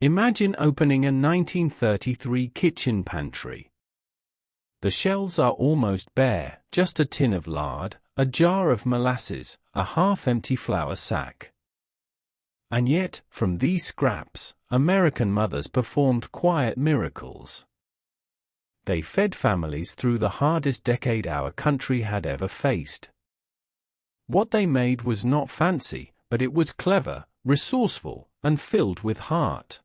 Imagine opening a 1933 kitchen pantry. The shelves are almost bare, just a tin of lard, a jar of molasses, a half-empty flour sack. And yet, from these scraps, American mothers performed quiet miracles. They fed families through the hardest decade our country had ever faced. What they made was not fancy, but it was clever, resourceful, and filled with heart.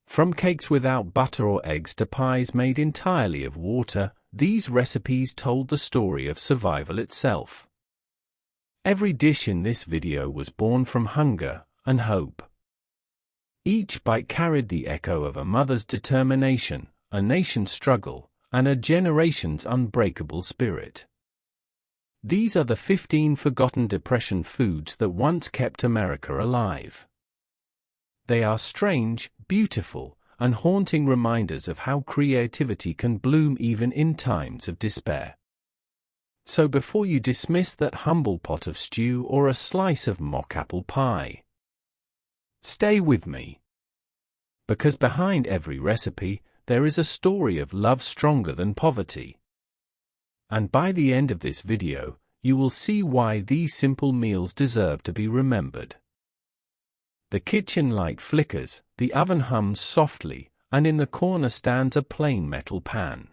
From cakes without butter or eggs to pies made entirely of water, these recipes told the story of survival itself. Every dish in this video was born from hunger and hope. Each bite carried the echo of a mother's determination, a nation's struggle, and a generation's unbreakable spirit. These are the 15 forgotten Depression foods that once kept America alive. They are strange, beautiful, and haunting reminders of how creativity can bloom even in times of despair. So before you dismiss that humble pot of stew or a slice of mock apple pie, stay with me. Because behind every recipe, there is a story of love stronger than poverty. And by the end of this video, you will see why these simple meals deserve to be remembered. The kitchen light flickers, the oven hums softly, and in the corner stands a plain metal pan.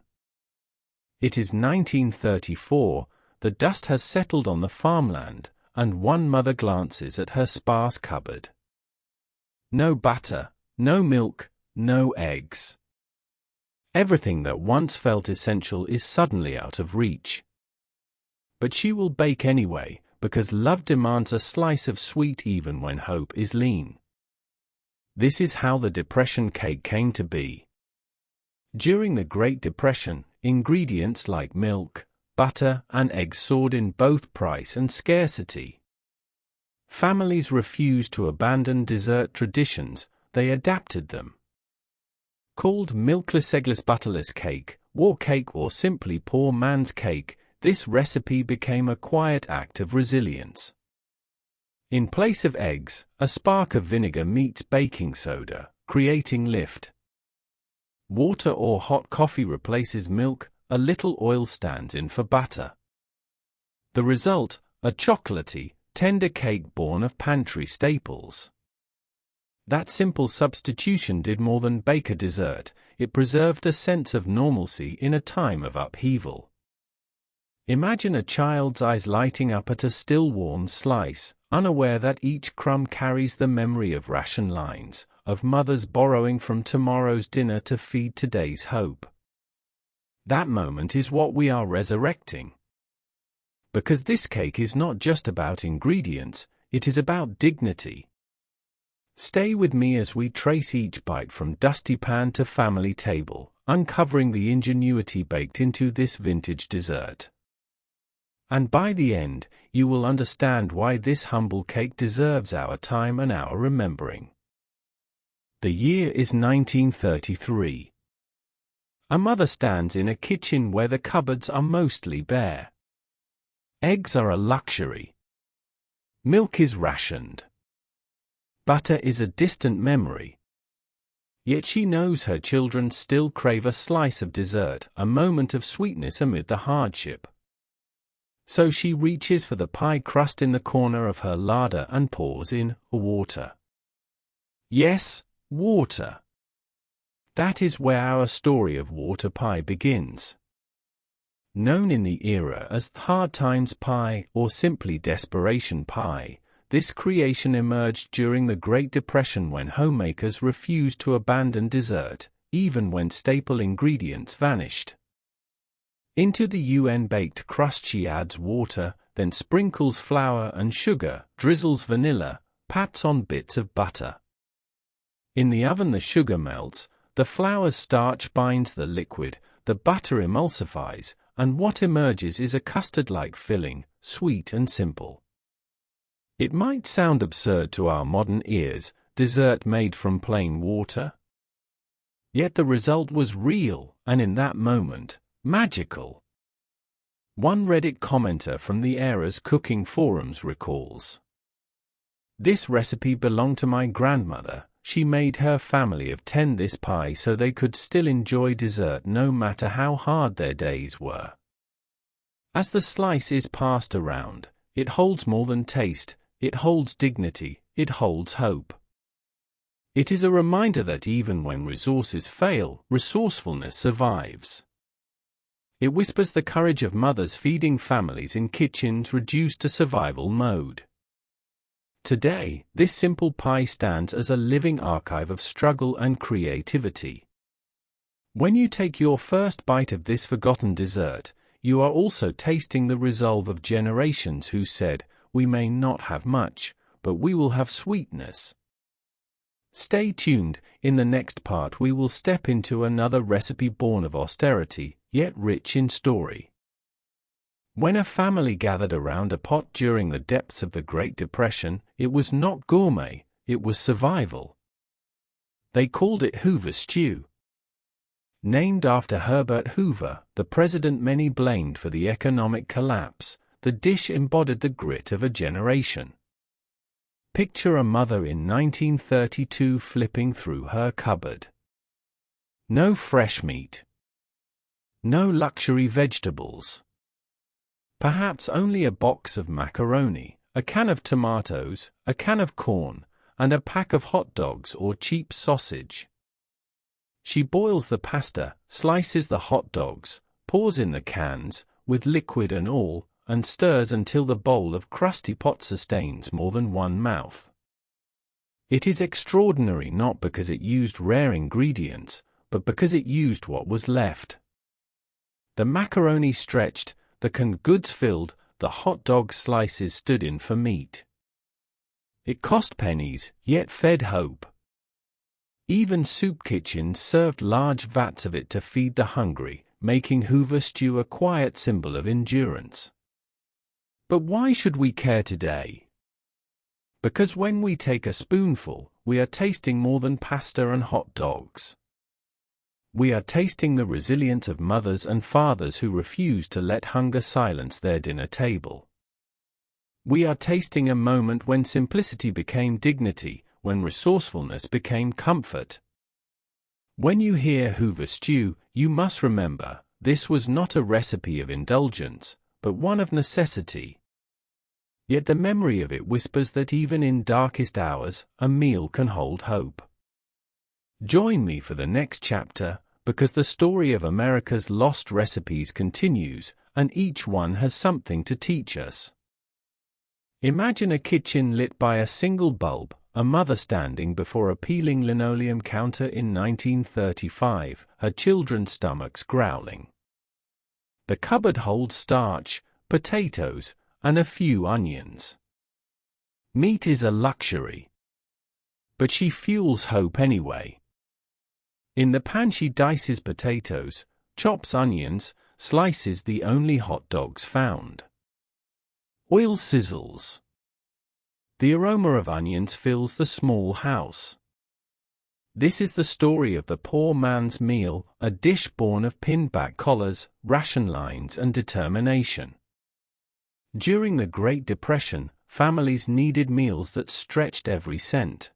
It is 1934, the dust has settled on the farmland, and one mother glances at her sparse cupboard. No butter, no milk, no eggs. Everything that once felt essential is suddenly out of reach. But she will bake anyway, because love demands a slice of sweet even when hope is lean. This is how the Depression cake came to be. During the Great Depression, ingredients like milk, butter, and eggs soared in both price and scarcity. Families refused to abandon dessert traditions, they adapted them. Called milkless eggless butterless cake, war cake, or simply poor man's cake, this recipe became a quiet act of resilience. In place of eggs, a spark of vinegar meets baking soda, creating lift. Water or hot coffee replaces milk, a little oil stands in for butter. The result, a chocolatey, tender cake born of pantry staples. That simple substitution did more than bake a dessert, it preserved a sense of normalcy in a time of upheaval. Imagine a child's eyes lighting up at a still warm slice, unaware that each crumb carries the memory of ration lines, of mothers borrowing from tomorrow's dinner to feed today's hope. That moment is what we are resurrecting. Because this cake is not just about ingredients, it is about dignity. Stay with me as we trace each bite from dusty pan to family table, uncovering the ingenuity baked into this vintage dessert. And by the end, you will understand why this humble cake deserves our time and our remembering. The year is 1933. A mother stands in a kitchen where the cupboards are mostly bare. Eggs are a luxury. Milk is rationed. Butter is a distant memory. Yet she knows her children still crave a slice of dessert, a moment of sweetness amid the hardship. So she reaches for the pie crust in the corner of her larder and pours in water. Yes, water. That is where our story of water pie begins. Known in the era as hard times pie or simply desperation pie, this creation emerged during the Great Depression when homemakers refused to abandon dessert, even when staple ingredients vanished. Into the UN-baked crust she adds water, then sprinkles flour and sugar, drizzles vanilla, pats on bits of butter. In the oven the sugar melts, the flour's starch binds the liquid, the butter emulsifies, and what emerges is a custard-like filling, sweet and simple. It might sound absurd to our modern ears, dessert made from plain water. Yet the result was real, and in that moment, magical. One Reddit commenter from the era's cooking forums recalls, "This recipe belonged to my grandmother. she made her family of 10 this pie so they could still enjoy dessert no matter how hard their days were. As the slice is passed around, it holds more than taste, it holds dignity, it holds hope. It is a reminder that even when resources fail, resourcefulness survives. It whispers the courage of mothers feeding families in kitchens reduced to survival mode. Today, this simple pie stands as a living archive of struggle and creativity. When you take your first bite of this forgotten dessert, you are also tasting the resolve of generations who said, "We may not have much, but we will have sweetness." Stay tuned, in the next part we will step into another recipe born of austerity, yet rich in story. When a family gathered around a pot during the depths of the Great Depression, it was not gourmet, it was survival. They called it Hoover stew. Named after Herbert Hoover, the president many blamed for the economic collapse, the dish embodied the grit of a generation. Picture a mother in 1932 flipping through her cupboard. No fresh meat. No luxury vegetables. Perhaps only a box of macaroni, a can of tomatoes, a can of corn, and a pack of hot dogs or cheap sausage. She boils the pasta, slices the hot dogs, pours in the cans, with liquid and all, and stirs until the bowl of crusty pot sustains more than one mouth. It is extraordinary not because it used rare ingredients, but because it used what was left. The macaroni stretched, the canned goods filled, the hot dog slices stood in for meat. It cost pennies, yet fed hope. Even soup kitchens served large vats of it to feed the hungry, making Hoover stew a quiet symbol of endurance. But why should we care today? Because when we take a spoonful, we are tasting more than pasta and hot dogs. We are tasting the resilience of mothers and fathers who refuse to let hunger silence their dinner table. We are tasting a moment when simplicity became dignity, when resourcefulness became comfort. When you hear Hoover stew, you must remember, this was not a recipe of indulgence, but one of necessity. Yet the memory of it whispers that even in darkest hours, a meal can hold hope. Join me for the next chapter, because the story of America's lost recipes continues, and each one has something to teach us. Imagine a kitchen lit by a single bulb, a mother standing before a peeling linoleum counter in 1935, her children's stomachs growling. The cupboard holds starch, potatoes, and a few onions. Meat is a luxury. But she fuels hope anyway. In the pan she dices potatoes, chops onions, slices the only hot dogs found. Oil sizzles. The aroma of onions fills the small house. This is the story of the poor man's meal, a dish born of pinned-back collars, ration lines, and determination. During the Great Depression, families needed meals that stretched every cent.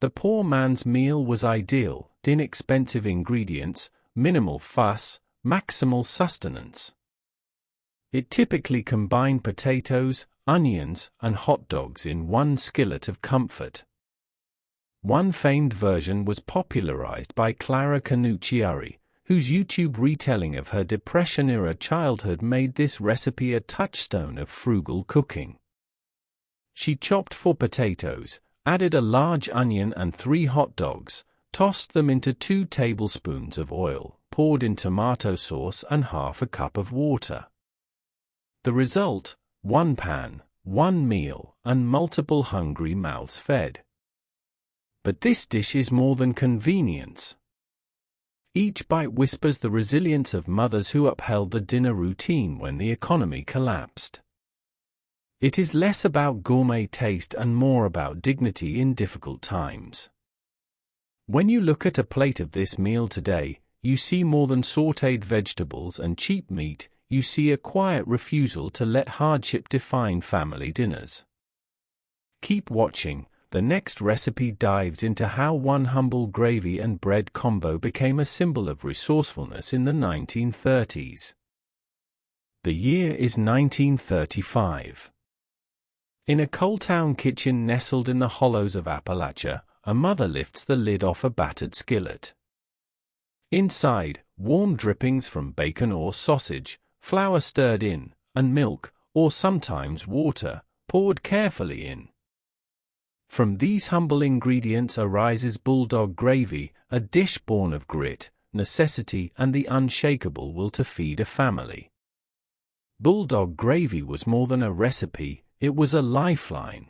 The poor man's meal was ideal, inexpensive ingredients, minimal fuss, maximal sustenance. It typically combined potatoes, onions, and hot dogs in one skillet of comfort. One famed version was popularized by Clara Canucciari, whose YouTube retelling of her Depression-era childhood made this recipe a touchstone of frugal cooking. She chopped 4 potatoes, added a large onion and 3 hot dogs, tossed them into 2 tablespoons of oil, poured in tomato sauce and half a cup of water. The result: 1 pan, 1 meal, and multiple hungry mouths fed. But this dish is more than convenience. Each bite whispers the resilience of mothers who upheld the dinner routine when the economy collapsed. It is less about gourmet taste and more about dignity in difficult times. When you look at a plate of this meal today, you see more than sautéed vegetables and cheap meat, you see a quiet refusal to let hardship define family dinners. Keep watching, The next recipe dives into how one humble gravy and bread combo became a symbol of resourcefulness in the 1930s. The year is 1935. In a coal-town kitchen nestled in the hollows of Appalachia, a mother lifts the lid off a battered skillet. Inside, warm drippings from bacon or sausage, flour stirred in, and milk, or sometimes water, poured carefully in. From these humble ingredients arises bulldog gravy, a dish born of grit, necessity, and the unshakable will to feed a family. Bulldog gravy was more than a recipe, it was a lifeline.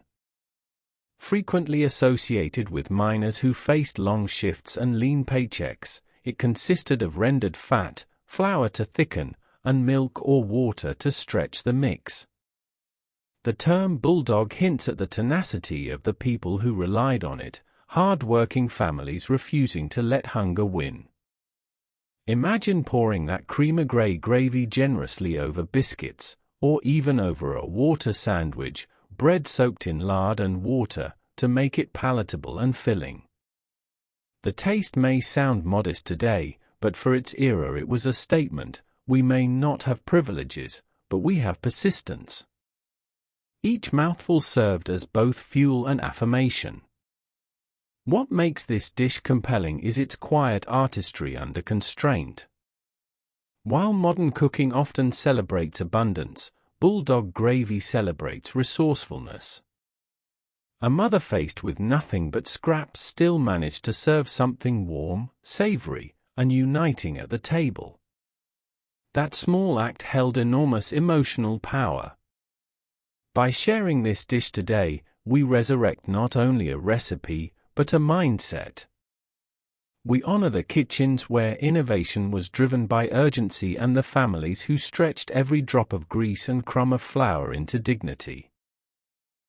Frequently associated with miners who faced long shifts and lean paychecks, it consisted of rendered fat, flour to thicken, and milk or water to stretch the mix. The term bulldog hints at the tenacity of the people who relied on it, hard-working families refusing to let hunger win. Imagine pouring that cream-grey gravy generously over biscuits, or even over a water sandwich, bread soaked in lard and water, to make it palatable and filling. The taste may sound modest today, but for its era it was a statement: we may not have privileges, but we have persistence. Each mouthful served as both fuel and affirmation. What makes this dish compelling is its quiet artistry under constraint. While modern cooking often celebrates abundance, bulldog gravy celebrates resourcefulness. A mother faced with nothing but scraps still managed to serve something warm, savory, and uniting at the table. That small act held enormous emotional power. By sharing this dish today, we resurrect not only a recipe, but a mindset. We honor the kitchens where innovation was driven by urgency and the families who stretched every drop of grease and crumb of flour into dignity.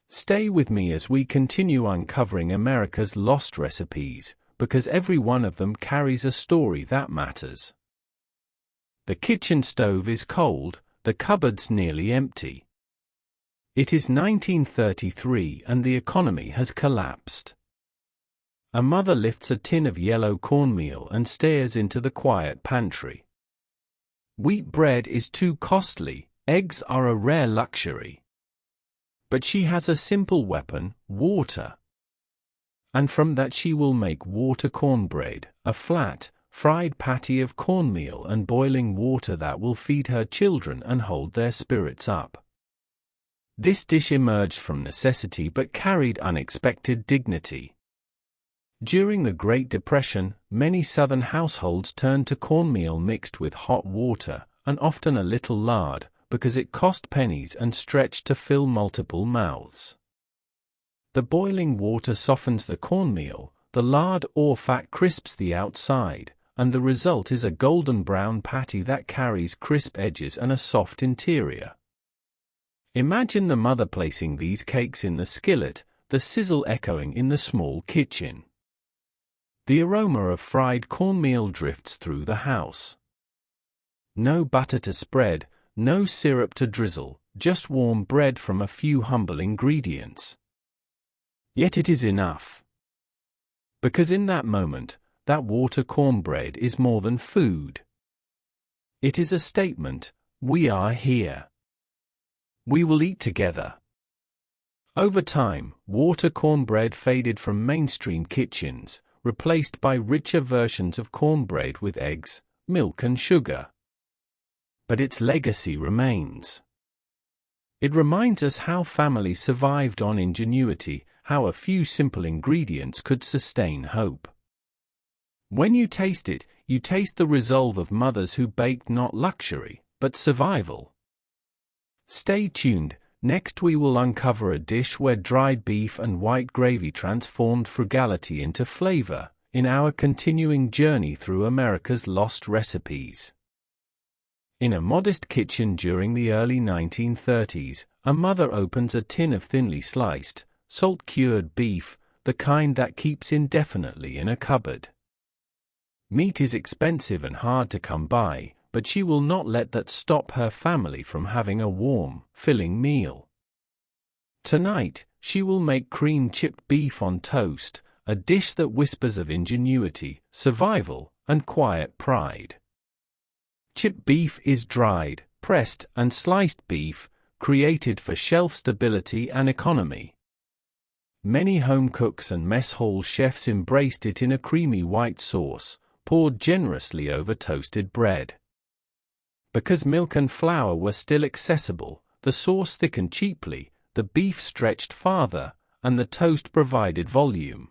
Stay with me as we continue uncovering America's lost recipes, because every one of them carries a story that matters. The kitchen stove is cold, the cupboards nearly empty. It is 1933 and the economy has collapsed. A mother lifts a tin of yellow cornmeal and stares into the quiet pantry. Wheat bread is too costly, eggs are a rare luxury. But she has a simple weapon, water. And from that she will make water cornbread, a flat, fried patty of cornmeal and boiling water that will feed her children and hold their spirits up. This dish emerged from necessity but carried unexpected dignity. During the Great Depression, many Southern households turned to cornmeal mixed with hot water, and often a little lard, because it cost pennies and stretched to fill multiple mouths. The boiling water softens the cornmeal, the lard or fat crisps the outside, and the result is a golden brown patty that carries crisp edges and a soft interior. Imagine the mother placing these cakes in the skillet, the sizzle echoing in the small kitchen. The aroma of fried cornmeal drifts through the house. No butter to spread, no syrup to drizzle, just warm bread from a few humble ingredients. Yet it is enough. Because in that moment, that water cornbread is more than food. It is a statement: we are here. We will eat together. Over time, water cornbread faded from mainstream kitchens, replaced by richer versions of cornbread with eggs, milk and sugar. But its legacy remains. It reminds us how families survived on ingenuity, how a few simple ingredients could sustain hope. When you taste it, you taste the resolve of mothers who baked not luxury, but survival. Stay tuned, next we will uncover a dish where dried beef and white gravy transformed frugality into flavor, in our continuing journey through America's lost recipes. In a modest kitchen during the early 1930s, a mother opens a tin of thinly sliced, salt-cured beef, the kind that keeps indefinitely in a cupboard. Meat is expensive and hard to come by, but she will not let that stop her family from having a warm, filling meal. Tonight, she will make cream-chipped beef on toast, a dish that whispers of ingenuity, survival, and quiet pride. Chipped beef is dried, pressed, and sliced beef, created for shelf stability and economy. Many home cooks and mess hall chefs embraced it in a creamy white sauce, poured generously over toasted bread. Because milk and flour were still accessible, the sauce thickened cheaply, the beef stretched farther, and the toast provided volume.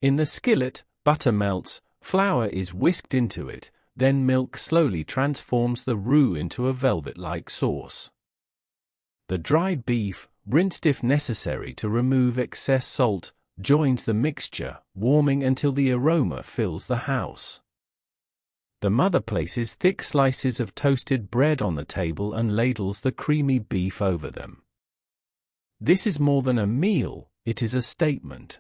In the skillet, butter melts, flour is whisked into it, then milk slowly transforms the roux into a velvet-like sauce. The dried beef, rinsed if necessary to remove excess salt, joins the mixture, warming until the aroma fills the house. The mother places thick slices of toasted bread on the table and ladles the creamy beef over them. This is more than a meal, it is a statement.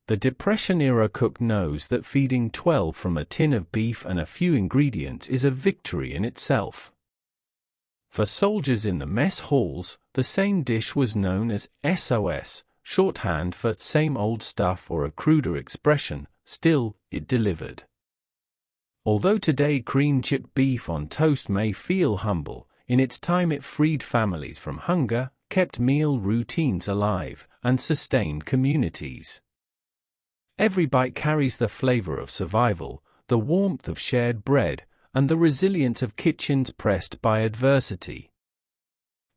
The Depression-era cook knows that feeding 12 from a tin of beef and a few ingredients is a victory in itself. For soldiers in the mess halls, the same dish was known as SOS, shorthand for same old stuff, or a cruder expression, still, it delivered. Although today cream-chipped beef on toast may feel humble, in its time it freed families from hunger, kept meal routines alive, and sustained communities. Every bite carries the flavor of survival, the warmth of shared bread, and the resilience of kitchens pressed by adversity.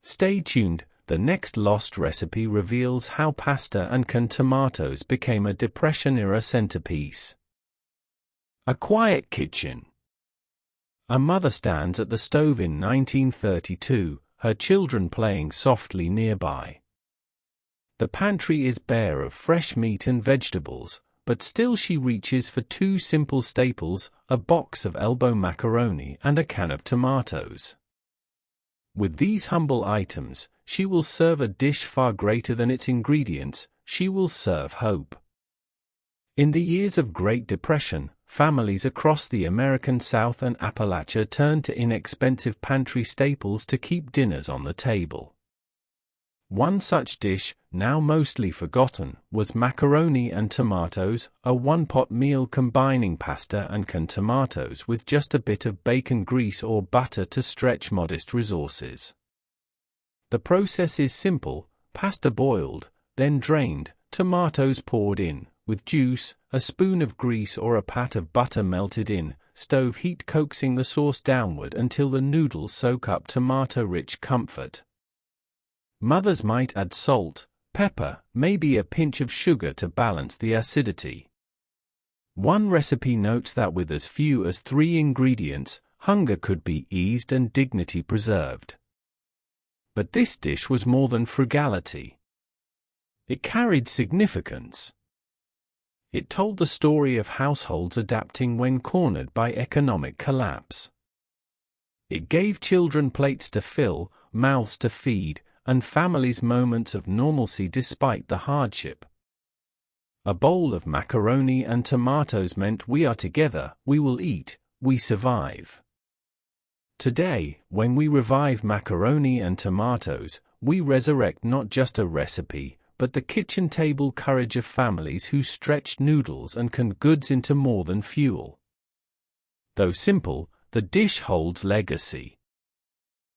Stay tuned, the next lost recipe reveals how pasta and canned tomatoes became a Depression-era centerpiece. A quiet kitchen. A mother stands at the stove in 1932, her children playing softly nearby. The pantry is bare of fresh meat and vegetables, but still she reaches for two simple staples, a box of elbow macaroni and a can of tomatoes. With these humble items, she will serve a dish far greater than its ingredients, she will serve hope. In the years of Great Depression, families across the American South and Appalachia turned to inexpensive pantry staples to keep dinners on the table. One such dish, now mostly forgotten, was macaroni and tomatoes, a one-pot meal combining pasta and canned tomatoes with just a bit of bacon grease or butter to stretch modest resources. The process is simple: pasta boiled, then drained, tomatoes poured in, with juice, a spoon of grease or a pat of butter melted in, stove heat coaxing the sauce downward until the noodles soak up tomato-rich comfort. Mothers might add salt, pepper, maybe a pinch of sugar to balance the acidity. One recipe notes that with as few as 3 ingredients, hunger could be eased and dignity preserved. But this dish was more than frugality. It carried significance. It told the story of households adapting when cornered by economic collapse. It gave children plates to fill, mouths to feed, and families moments of normalcy despite the hardship. A bowl of macaroni and tomatoes meant we are together, we will eat, we survive. Today, when we revive macaroni and tomatoes, we resurrect not just a recipe, but the kitchen table courage of families who stretched noodles and canned goods into more than fuel. Though simple, the dish holds legacy.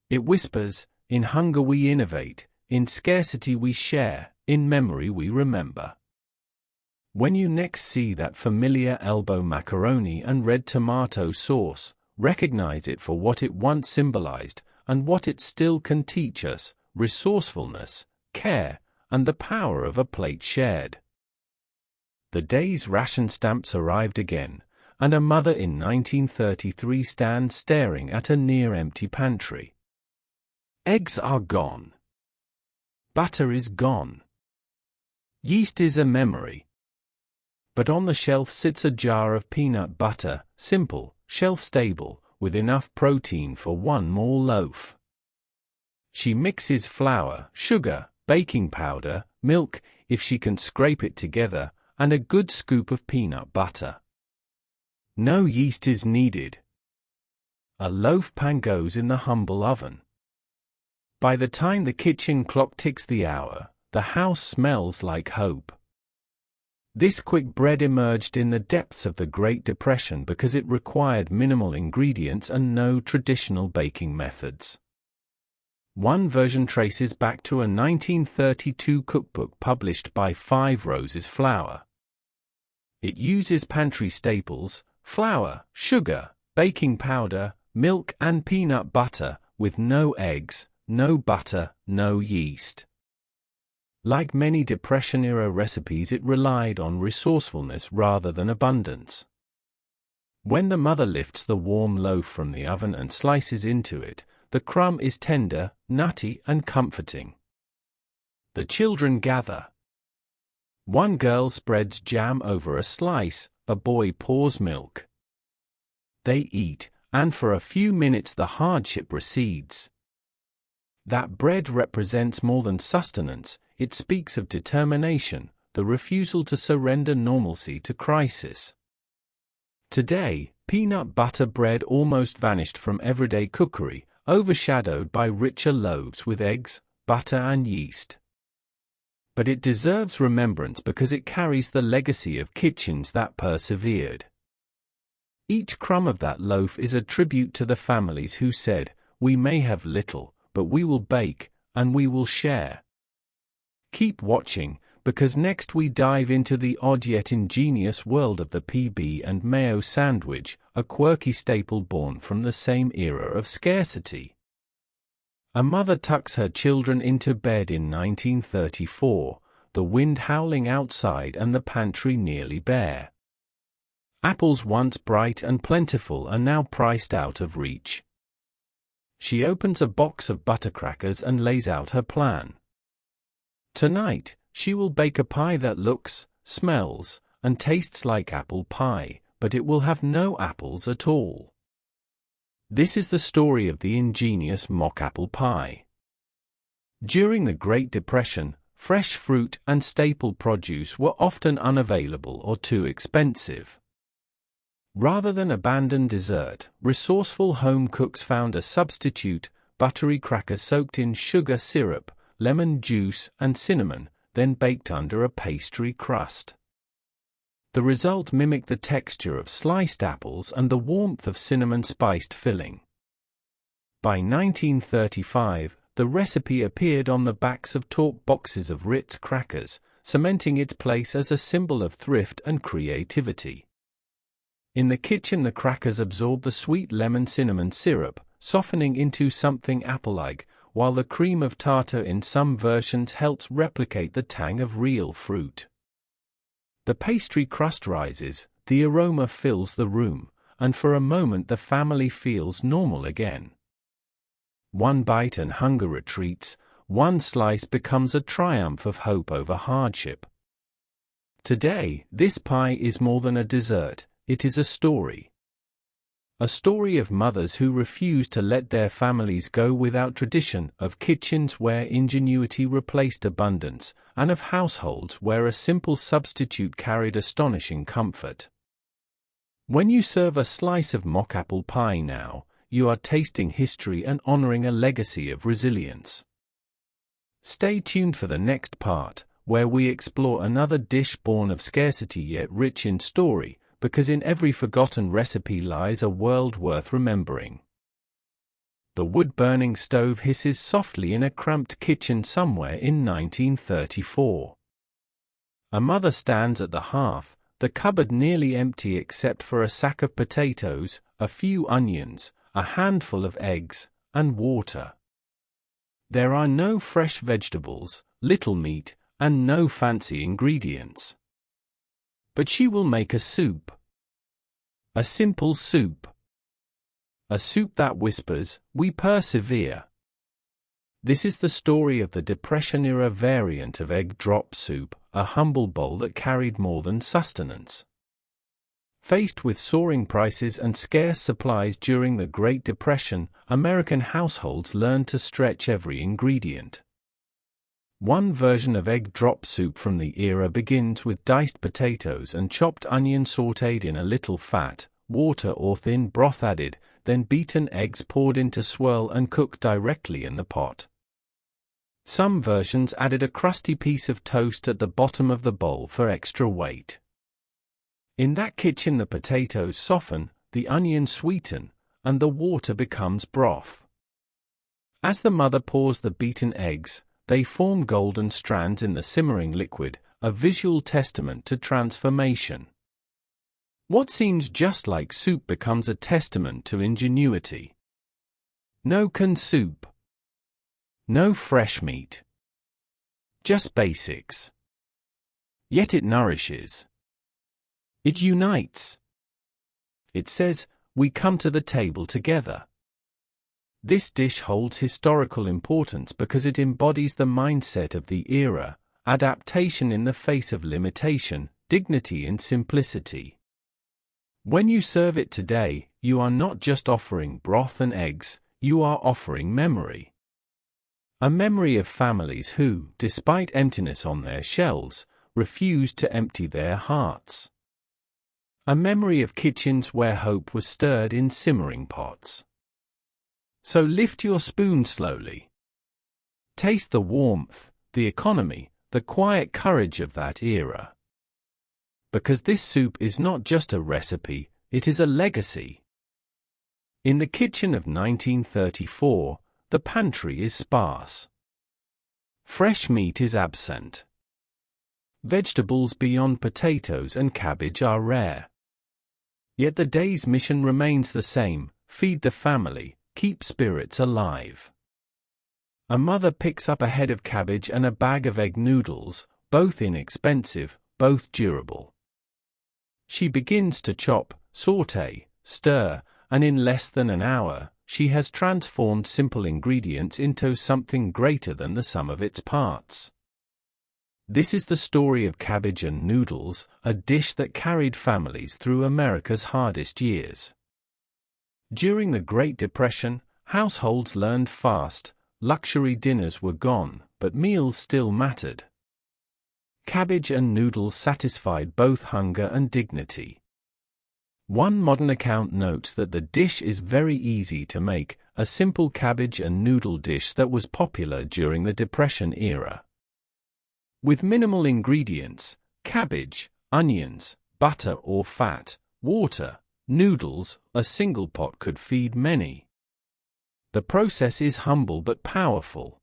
It whispers, in hunger we innovate, in scarcity we share, in memory we remember. When you next see that familiar elbow macaroni and red tomato sauce, recognize it for what it once symbolized, and what it still can teach us: resourcefulness, care, and the power of a plate shared. The day's ration stamps arrived again, and a mother in 1933 stands staring at a near-empty pantry. Eggs are gone. Butter is gone. Yeast is a memory. But on the shelf sits a jar of peanut butter, simple, shelf-stable, with enough protein for one more loaf. She mixes flour, sugar, baking powder, milk, if she can scrape it together, and a good scoop of peanut butter. No yeast is needed. A loaf pan goes in the humble oven. By the time the kitchen clock ticks the hour, The house smells like hope. This quick bread emerged in the depths of the Great Depression because it required minimal ingredients and no traditional baking methods. One version traces back to a 1932 cookbook published by Five Roses Flour. It uses pantry staples, flour, sugar, baking powder, milk and peanut butter, with no eggs, no butter, no yeast. Like many Depression-era recipes, it relied on resourcefulness rather than abundance. When the mother lifts the warm loaf from the oven and slices into it, the crumb is tender, nutty, and comforting. The children gather. One girl spreads jam over a slice, a boy pours milk. They eat, and for a few minutes the hardship recedes. That bread represents more than sustenance. It speaks of determination, the refusal to surrender normalcy to crisis. Today, peanut butter bread almost vanished from everyday cookery, overshadowed by richer loaves with eggs, butter and yeast. But it deserves remembrance because it carries the legacy of kitchens that persevered. Each crumb of that loaf is a tribute to the families who said, "We may have little, but we will bake, and we will share." Keep watching, because next we dive into the odd yet ingenious world of the PB and mayo sandwich, a quirky staple born from the same era of scarcity. A mother tucks her children into bed in 1934, the wind howling outside and the pantry nearly bare. Apples once bright and plentiful are now priced out of reach. She opens a box of buttercrackers and lays out her plan. Tonight, she will bake a pie that looks, smells, and tastes like apple pie, but it will have no apples at all. This is the story of the ingenious mock apple pie. During the Great Depression, fresh fruit and staple produce were often unavailable or too expensive. Rather than abandon dessert, resourceful home cooks found a substitute: buttery crackers soaked in sugar syrup, lemon juice, and cinnamon, then baked under a pastry crust. The result mimicked the texture of sliced apples and the warmth of cinnamon-spiced filling. By 1935, the recipe appeared on the backs of talk boxes of Ritz crackers, cementing its place as a symbol of thrift and creativity. In the kitchen, the crackers absorb the sweet lemon-cinnamon syrup, softening into something apple-like, while the cream of tartar in some versions helps replicate the tang of real fruit. The pastry crust rises, the aroma fills the room, and for a moment the family feels normal again. One bite and hunger retreats, one slice becomes a triumph of hope over hardship. Today, this pie is more than a dessert, it is a story. A story of mothers who refuse to let their families go without tradition, of kitchens where ingenuity replaced abundance, and of households where a simple substitute carried astonishing comfort. When you serve a slice of mock apple pie now, you are tasting history and honoring a legacy of resilience. Stay tuned for the next part, where we explore another dish born of scarcity yet rich in story, because in every forgotten recipe lies a world worth remembering. The wood-burning stove hisses softly in a cramped kitchen somewhere in 1934. A mother stands at the hearth, the cupboard nearly empty except for a sack of potatoes, a few onions, a handful of eggs, and water. There are no fresh vegetables, little meat, and no fancy ingredients. But she will make a soup. A simple soup. A soup that whispers, "We persevere." This is the story of the Depression-era variant of egg drop soup, a humble bowl that carried more than sustenance. Faced with soaring prices and scarce supplies during the Great Depression, American households learned to stretch every ingredient. One version of egg drop soup from the era begins with diced potatoes and chopped onion sautéed in a little fat, water or thin broth added, then beaten eggs poured into swirl and cooked directly in the pot. Some versions added a crusty piece of toast at the bottom of the bowl for extra weight. In that kitchen, the potatoes soften, the onions sweeten, and the water becomes broth. As the mother pours the beaten eggs, they form golden strands in the simmering liquid, a visual testament to transformation. What seems just like soup becomes a testament to ingenuity. No canned soup. No fresh meat. Just basics. Yet it nourishes. It unites. It says, we come to the table together. This dish holds historical importance because it embodies the mindset of the era, adaptation in the face of limitation, dignity in simplicity. When you serve it today, you are not just offering broth and eggs, you are offering memory. A memory of families who, despite emptiness on their shelves, refused to empty their hearts. A memory of kitchens where hope was stirred in simmering pots. So lift your spoon slowly. Taste the warmth, the economy, the quiet courage of that era. Because this soup is not just a recipe, it is a legacy. In the kitchen of 1934, the pantry is sparse. Fresh meat is absent. Vegetables beyond potatoes and cabbage are rare. Yet the day's mission remains the same: feed the family, keep spirits alive. A mother picks up a head of cabbage and a bag of egg noodles, both inexpensive, both durable. She begins to chop, saute, stir, and in less than an hour, she has transformed simple ingredients into something greater than the sum of its parts. This is the story of cabbage and noodles, a dish that carried families through America's hardest years. During the Great Depression, households learned fast: luxury dinners were gone, but meals still mattered. Cabbage and noodles satisfied both hunger and dignity. One modern account notes that the dish is very easy to make, a simple cabbage and noodle dish that was popular during the Depression era. With minimal ingredients: cabbage, onions, butter or fat, water, noodles, a single pot could feed many. The process is humble but powerful.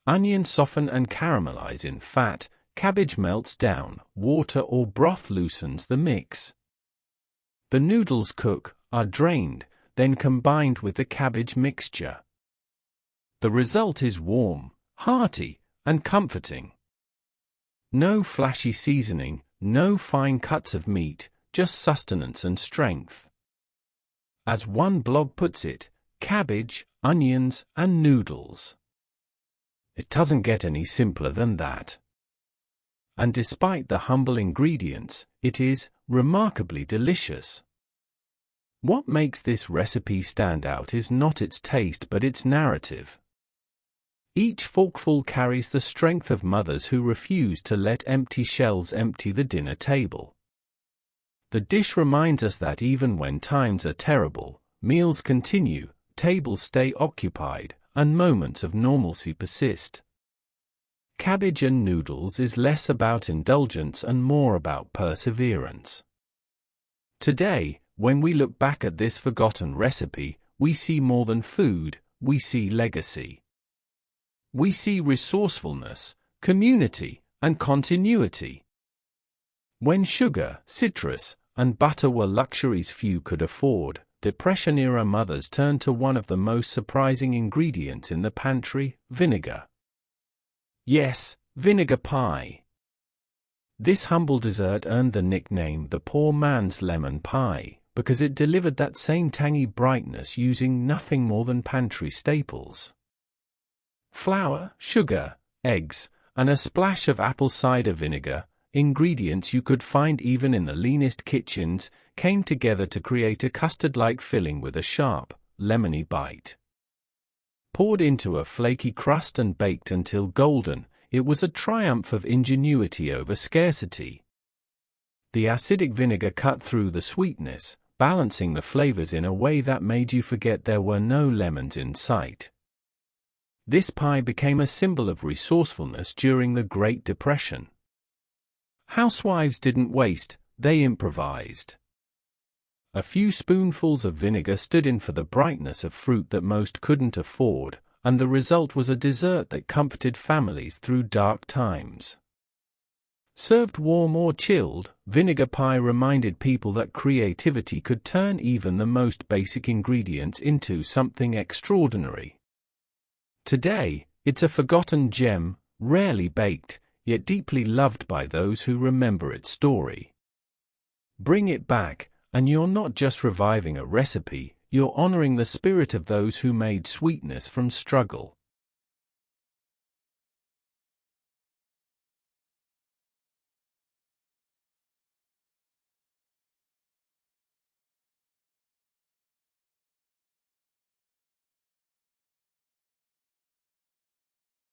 Onions soften and caramelize in fat, cabbage melts down, water or broth loosens the mix. The noodles cook, are drained, then combined with the cabbage mixture. The result is warm, hearty, and comforting. No flashy seasoning, no fine cuts of meat, just sustenance and strength. As one blog puts it, cabbage, onions, and noodles. It doesn't get any simpler than that. And despite the humble ingredients, it is remarkably delicious. What makes this recipe stand out is not its taste but its narrative. Each forkful carries the strength of mothers who refuse to let empty shelves empty the dinner table. The dish reminds us that even when times are terrible, meals continue, tables stay occupied, and moments of normalcy persist. Cabbage and noodles is less about indulgence and more about perseverance. Today, when we look back at this forgotten recipe, we see more than food, we see legacy. We see resourcefulness, community, and continuity. When sugar, citrus, and butter were luxuries few could afford, Depression-era mothers turned to one of the most surprising ingredients in the pantry: vinegar. Yes, vinegar pie. This humble dessert earned the nickname the poor man's lemon pie, because it delivered that same tangy brightness using nothing more than pantry staples. Flour, sugar, eggs, and a splash of apple cider vinegar, ingredients you could find even in the leanest kitchens, came together to create a custard-like filling with a sharp, lemony bite. Poured into a flaky crust and baked until golden, it was a triumph of ingenuity over scarcity. The acidic vinegar cut through the sweetness, balancing the flavors in a way that made you forget there were no lemons in sight. This pie became a symbol of resourcefulness during the Great Depression. Housewives didn't waste, they improvised. A few spoonfuls of vinegar stood in for the brightness of fruit that most couldn't afford, and the result was a dessert that comforted families through dark times. Served warm or chilled, vinegar pie reminded people that creativity could turn even the most basic ingredients into something extraordinary. Today, it's a forgotten gem, rarely baked, yet deeply loved by those who remember its story. Bring it back, and you're not just reviving a recipe, you're honoring the spirit of those who made sweetness from struggle.